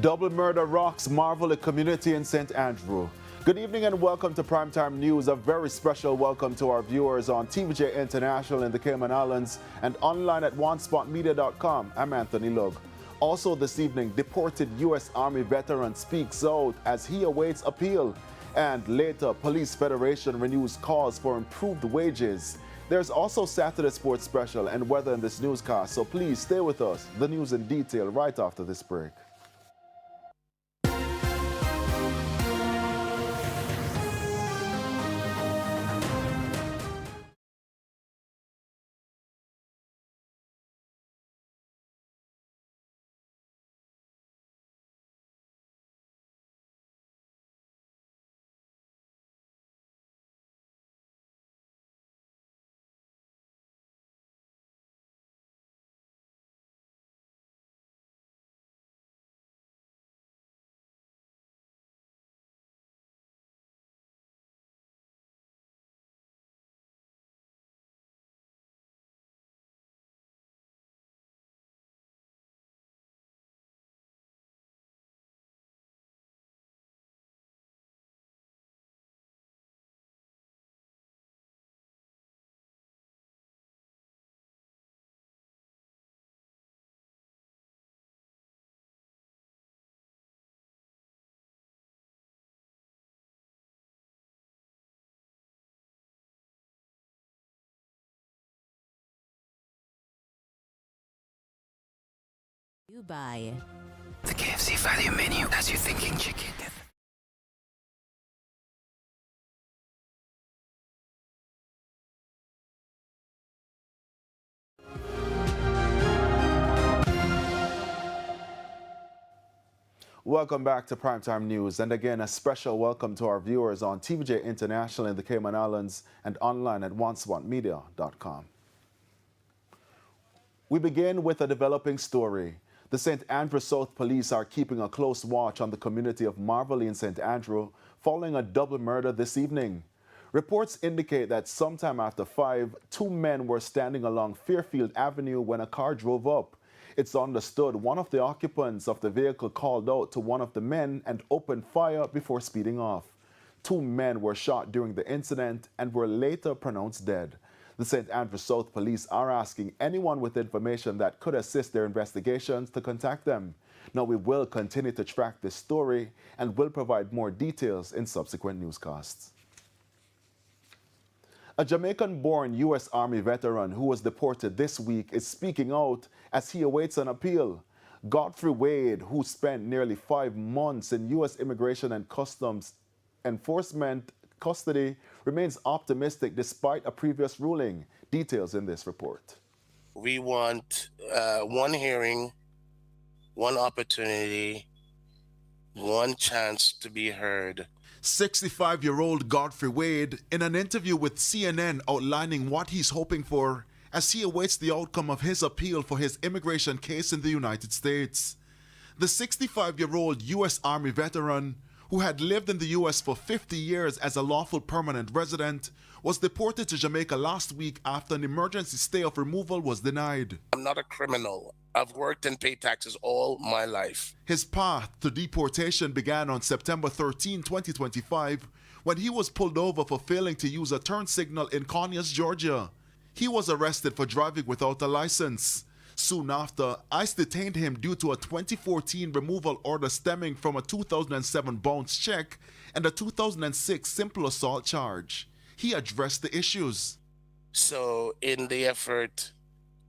Double murder rocks Marverley community in St. Andrew. Good evening and welcome to Primetime News. A very special welcome to our viewers on TVJ International in the Cayman Islands and online at onespotmedia.com. I'm Anthony Lug. Also this evening, deported U.S. Army veteran speaks out as he awaits appeal. And later, Police Federation renews calls for improved wages. There's also Saturday Sports Special and weather in this newscast, so please stay with us. The news in detail right after this break. You buy the KFC value menu as you're thinking chicken. Welcome back to Primetime News, and again a special welcome to our viewers on TVJ International in the Cayman Islands and online at onespotmedia.com. We begin with a developing story. The St. Andrew South Police are keeping a close watch on the community of Marverley in St. Andrew following a double murder this evening. Reports indicate that sometime after 5, two men were standing along Fairfield Avenue when a car drove up. It's understood one of the occupants of the vehicle called out to one of the men and opened fire before speeding off. 2 men were shot during the incident and were later pronounced dead. The St. Andrew South Police are asking anyone with information that could assist their investigations to contact them. Now, we will continue to track this story and will provide more details in subsequent newscasts. A Jamaican-born U.S. Army veteran who was deported this week is speaking out as he awaits an appeal. Godfrey Wade, who spent nearly 5 months in U.S. Immigration and Customs Enforcement custody, remains optimistic despite a previous ruling. Details in this report. We want one hearing, one opportunity, one chance to be heard. 65-year-old Godfrey Wade in an interview with CNN outlining what he's hoping for as he awaits the outcome of his appeal for his immigration case in the United States. The 65-year-old U.S. Army veteran, who had lived in the U.S. for 50 years as a lawful permanent resident, was deported to Jamaica last week after an emergency stay of removal was denied. I'm not a criminal. I've worked and paid taxes all my life. His path to deportation began on September 13, 2025, when he was pulled over for failing to use a turn signal in Conyers, Georgia. He was arrested for driving without a license. Soon after, ICE detained him due to a 2014 removal order stemming from a 2007 bounce check and a 2006 simple assault charge. He addressed the issues. So in the effort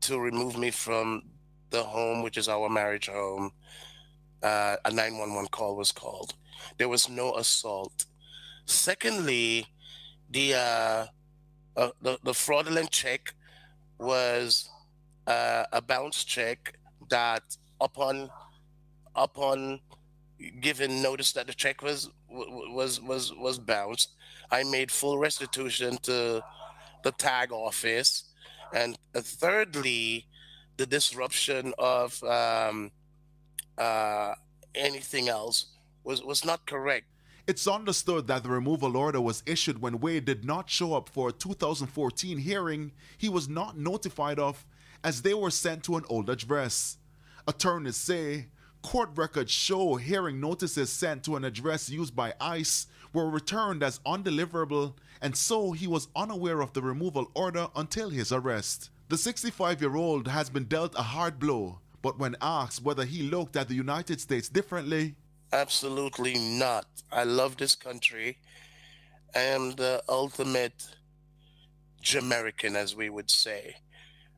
to remove me from the home, which is our marriage home, a 911 call was called. There was no assault. Secondly, the fraudulent check was a bounce check that upon given notice that the check was bounced, I made full restitution to the tag office. And thirdly, the disruption of anything else was not correct. It's understood that the removal order was issued when Wade did not show up for a 2014 hearing he was not notified of, as they were sent to an old address. Attorneys say Court records show hearing notices sent to an address used by ICE were returned as undeliverable, and so he was unaware of the removal order until his arrest. The 65-year-old has been dealt a hard blow, but when asked whether he looked at the United States differently, absolutely not. I love this country. I am the ultimate Jamaican, as we would say.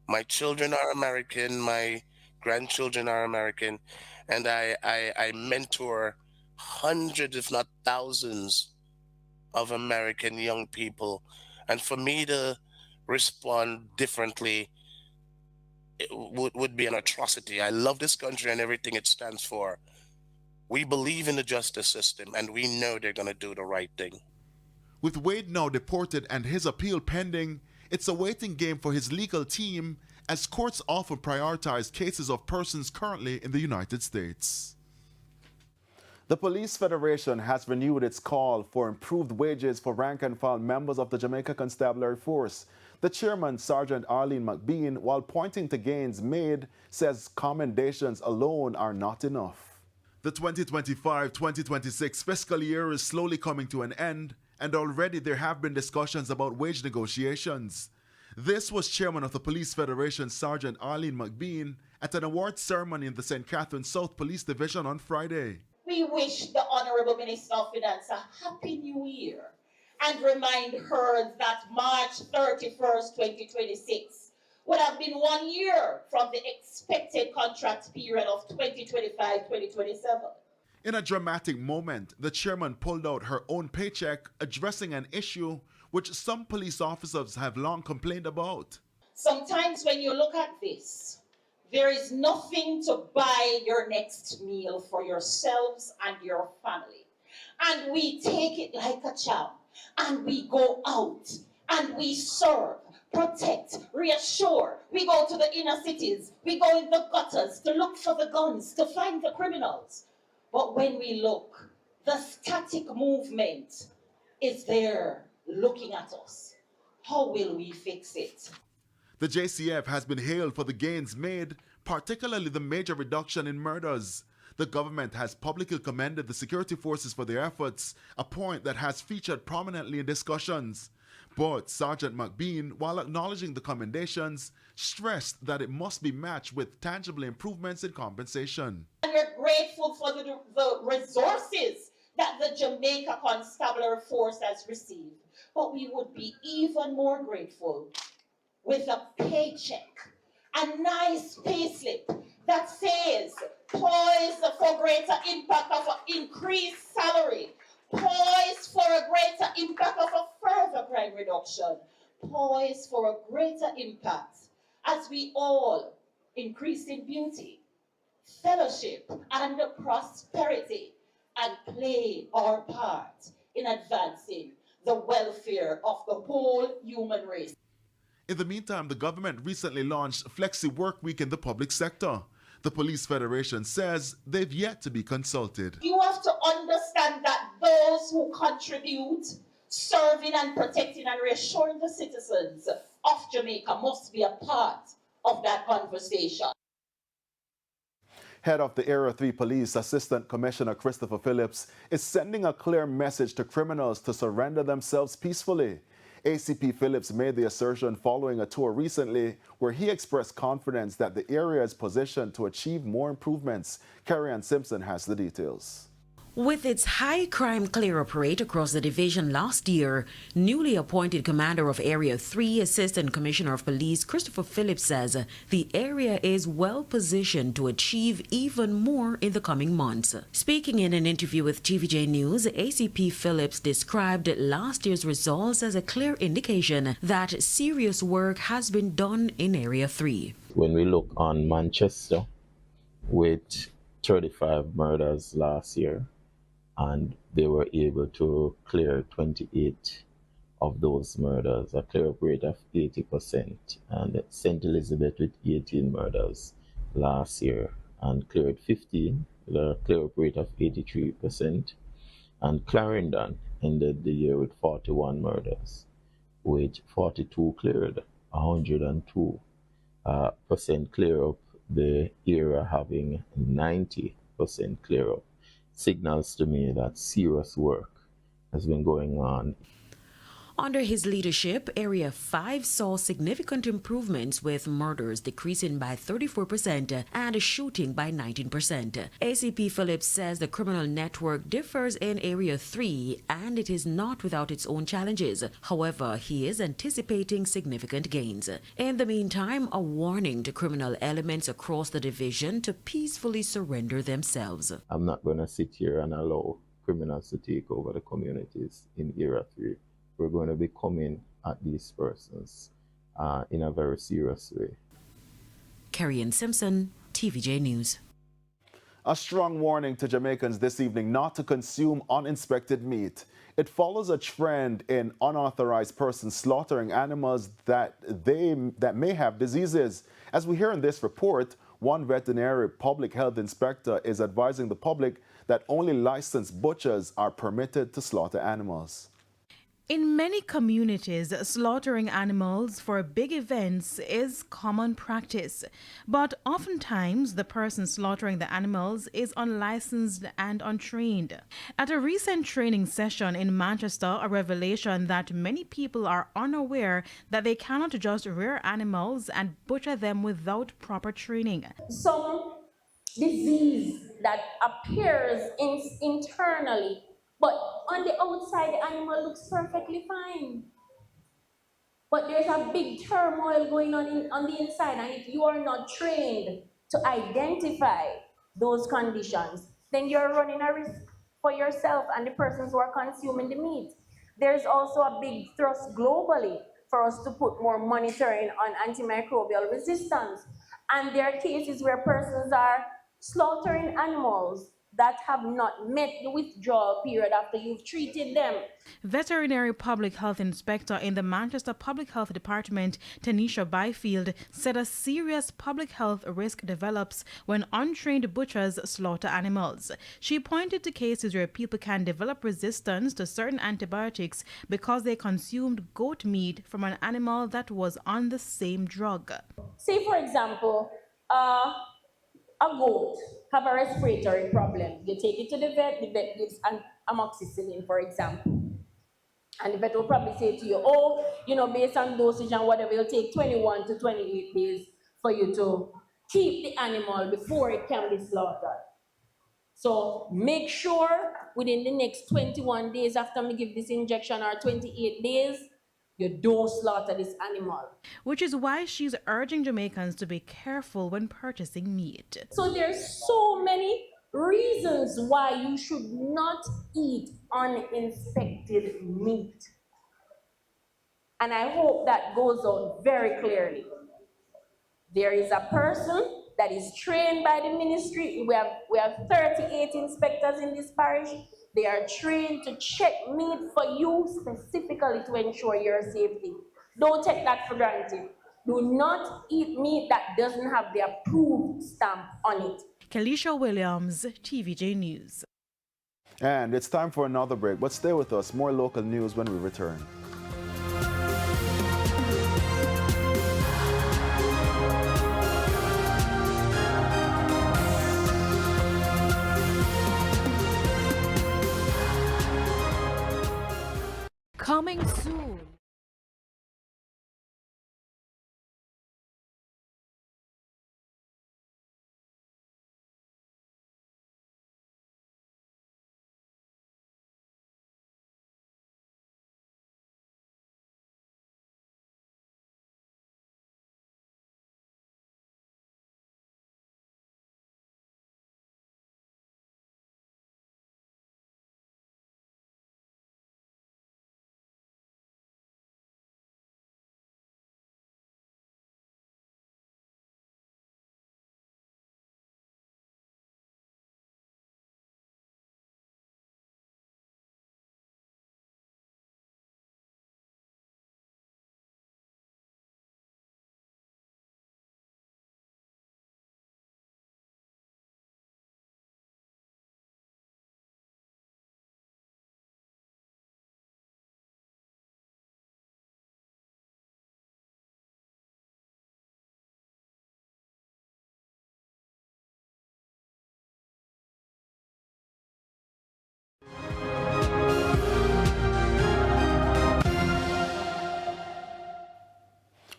My children are American, my grandchildren are American, and I mentor hundreds, if not thousands, of American young people. And for me to respond differently would be an atrocity. I love this country and everything it stands for. We believe in the justice system, and we know they're going to do the right thing. with Wade now deported and his appeal pending, it's a waiting game for his legal team, as courts often prioritize cases of persons currently in the United States. The Police Federation has renewed its call for improved wages for rank-and-file members of the Jamaica Constabulary Force. The chairman, Sergeant Arlene McBean, while pointing to gains made, says commendations alone are not enough. The 2025-2026 fiscal year is slowly coming to an end, and already there have been discussions about wage negotiations. This was Chairman of the Police Federation, Sergeant Arlene McBean, at an awards ceremony in the St. Catherine South Police Division on Friday. We wish the Honorable Minister of Finance a Happy New Year and remind her that March 31st, 2026 would have been 1 year from the expected contract period of 2025-2027. In a dramatic moment, the chairman pulled out her own paycheck, addressing an issue which some police officers have long complained about. Sometimes when you look at this, there is nothing to buy your next meal for yourselves and your family. And we take it like a champ, and we go out, and we serve, protect, reassure. We go to the inner cities, we go in the gutters to look for the guns, to find the criminals. But when we look, the static movement is there looking at us. How will we fix it? The JCF has been hailed for the gains made, particularly the major reduction in murders. The government has publicly commended the security forces for their efforts, a point that has featured prominently in discussions. But Sergeant McBean, while acknowledging the commendations, stressed that it must be matched with tangible improvements in compensation. And we're grateful for the resources that the Jamaica Constabulary Force has received. But we would be even more grateful with a paycheck, a nice payslip that says poised for greater impact of an increased salary, poised for a greater impact of a further crime reduction, poised for a greater impact as we all increase in beauty, fellowship, and prosperity, and play our part in advancing the welfare of the whole human race. In the meantime, the government recently launched Flexi Work Week in the public sector. The Police Federation says they've yet to be consulted. You have to understand that those who contribute, serving and protecting and reassuring the citizens of Jamaica must be a part of that conversation. Head of the Area 3 Police, Assistant Commissioner Christopher Phillips, is sending a clear message to criminals to surrender themselves peacefully. ACP Phillips made the assertion following a tour recently where he expressed confidence that the area is positioned to achieve more improvements. Carrie-Ann Simpson has the details. With its high crime clear-up rate across the division last year, newly appointed Commander of Area 3 Assistant Commissioner of Police Christopher Phillips says the area is well positioned to achieve even more in the coming months. Speaking in an interview with TVJ News, ACP Phillips described last year's results as a clear indication that serious work has been done in Area 3. When we look on Manchester, with 35 murders last year, and they were able to clear 28 of those murders, a clear-up rate of 80%, and St. Elizabeth with 18 murders last year and cleared 15, with a clear-up rate of 83%, and Clarendon ended the year with 41 murders, with 42 cleared, 102% clear-up, the area having 90 clear up signals to me that serious work has been going on. Under his leadership, Area 5 saw significant improvements, with murders decreasing by 34% and shooting by 19%. ACP Phillips says the criminal network differs in Area 3 and it is not without its own challenges. However, he is anticipating significant gains. In the meantime, a warning to criminal elements across the division to peacefully surrender themselves. I'm not going to sit here and allow criminals to take over the communities in Area 3. We're going to be coming at these persons in a very serious way. Carrie Simpson, TVJ News. A strong warning to Jamaicans this evening not to consume uninspected meat. It follows a trend in unauthorized persons slaughtering animals that may have diseases. As we hear in this report, one veterinary public health inspector is advising the public that only licensed butchers are permitted to slaughter animals. In many communities, slaughtering animals for big events is common practice, but oftentimes the person slaughtering the animals is unlicensed and untrained. At a recent training session in Manchester, a revelation that many people are unaware that they cannot just rear animals and butcher them without proper training. Some disease that appears internally, but on the outside, the animal looks perfectly fine. But there's a big turmoil going on the inside, and if you are not trained to identify those conditions, then you're running a risk for yourself and the persons who are consuming the meat. There's also a big thrust globally for us to put more monitoring on antimicrobial resistance. And there are cases where persons are slaughtering animals that have not met the withdrawal period after you've treated them. Veterinary Public Health Inspector in the Manchester Public Health Department, Tanisha Byfield, said a serious public health risk develops when untrained butchers slaughter animals. She pointed to cases where people can develop resistance to certain antibiotics because they consumed goat meat from an animal that was on the same drug. Say, for example, a goat have a respiratory problem. You take it to the vet gives an amoxicillin, for example. And the vet will probably say to you, oh, based on dosage and whatever, it'll take 21 to 28 days for you to keep the animal before it can be slaughtered. So make sure within the next 21 days after me give this injection, or 28 days, you don't slaughter this animal. Which is why she's urging Jamaicans to be careful when purchasing meat. So there's so many reasons why you should not eat uninspected meat. And I hope that goes out very clearly. There is a person that is trained by the ministry. We have 38 inspectors in this parish. They are trained to check meat for you specifically to ensure your safety. Don't take that for granted. Do not eat meat that doesn't have the approved stamp on it. Kalisha Williams, TVJ News. And it's time for another break, but stay with us. More local news when we return. Coming soon.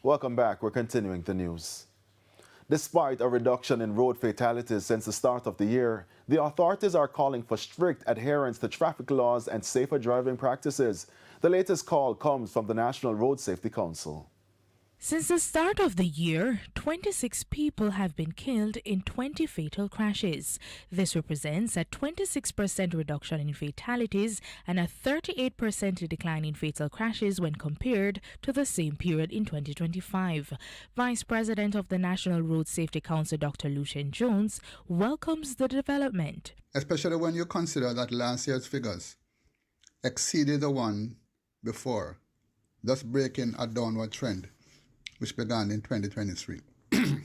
Welcome back. We're continuing the news. Despite a reduction in road fatalities since the start of the year, the authorities are calling for strict adherence to traffic laws and safer driving practices. The latest call comes from the National Road Safety Council. Since the start of the year, 26 people have been killed in 20 fatal crashes. This represents a 26% reduction in fatalities and a 38% decline in fatal crashes when compared to the same period in 2025. Vice President of the National Road Safety Council, Dr. Lucian Jones, welcomes the development. Especially when you consider that last year's figures exceeded the one before, thus breaking a downward trend, which began in 2023. And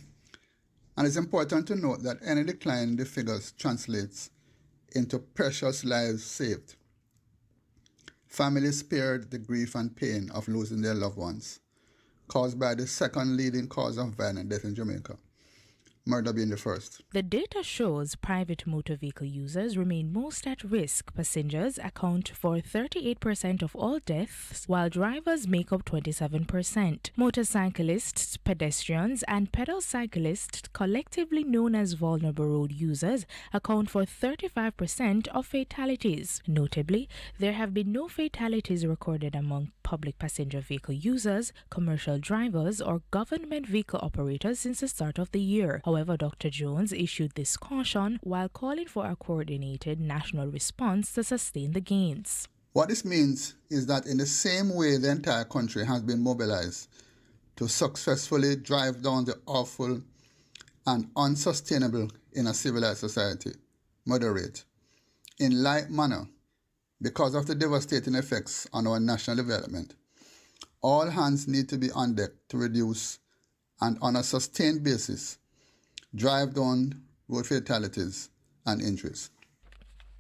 it's important to note that any decline in the figures translates into precious lives saved, families spared the grief and pain of losing their loved ones, caused by the second leading cause of violent death in Jamaica, murder being the first. The data shows private motor vehicle users remain most at risk. Passengers account for 38% of all deaths, while drivers make up 27%. Motorcyclists, pedestrians, and pedal cyclists, collectively known as vulnerable road users, account for 35% of fatalities. Notably, there have been no fatalities recorded among public passenger vehicle users, commercial drivers, or government vehicle operators since the start of the year. However, Dr. Jones issued this caution while calling for a coordinated national response to sustain the gains. What this means is that in the same way the entire country has been mobilized to successfully drive down the awful and unsustainable in a civilized society, murder rate, in like manner, because of the devastating effects on our national development, all hands need to be on deck to reduce and on a sustained basis drive down road fatalities and injuries.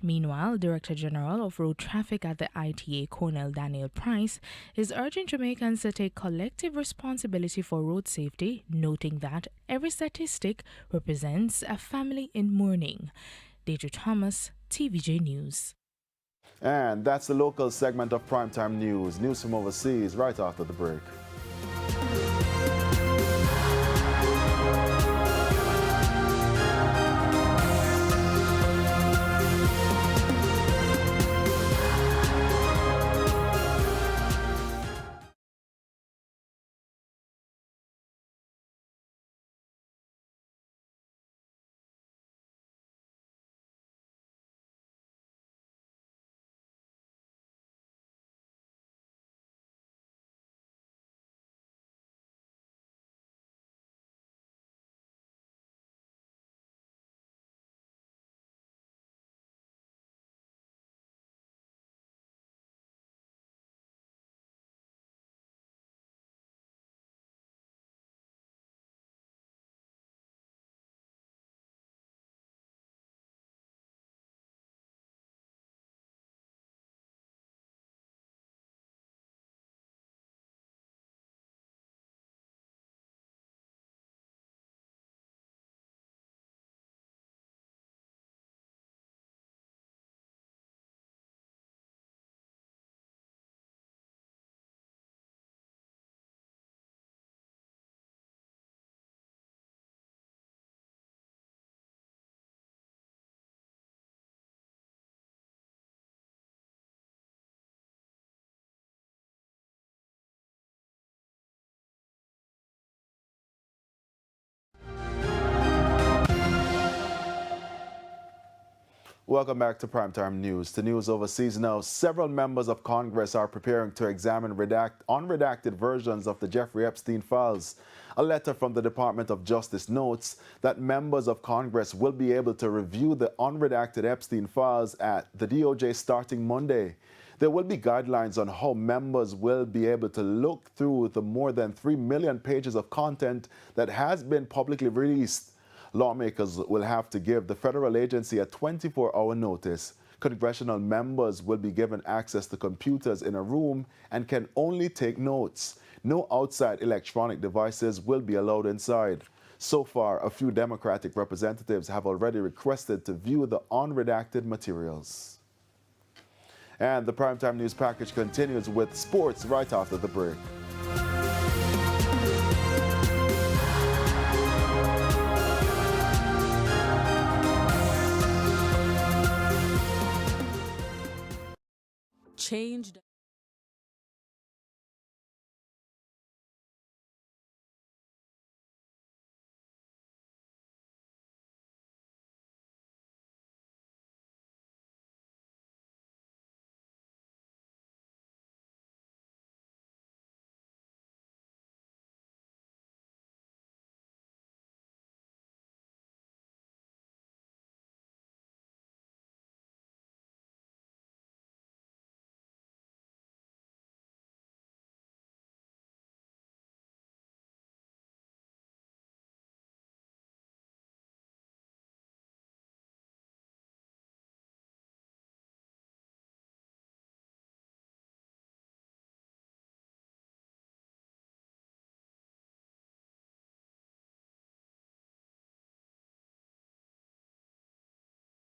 Meanwhile, Director General of Road Traffic at the ITA, Colonel Daniel Price, is urging Jamaicans to take collective responsibility for road safety, noting that every statistic represents a family in mourning. Deidre Thomas, TVJ News. And that's the local segment of Primetime News. News from overseas right after the break. Welcome back to Primetime News. To news overseas now, several members of Congress are preparing to examine unredacted versions of the Jeffrey Epstein files. A letter from the Department of Justice notes that members of Congress will be able to review the unredacted Epstein files at the DOJ starting Monday. There will be guidelines on how members will be able to look through the more than 3 million pages of content that has been publicly released. Lawmakers will have to give the federal agency a 24-hour notice. Congressional members will be given access to computers in a room and can only take notes. No outside electronic devices will be allowed inside. So far, a few Democratic representatives have already requested to view the unredacted materials. And the Primetime News package continues with sports right after the break. changed.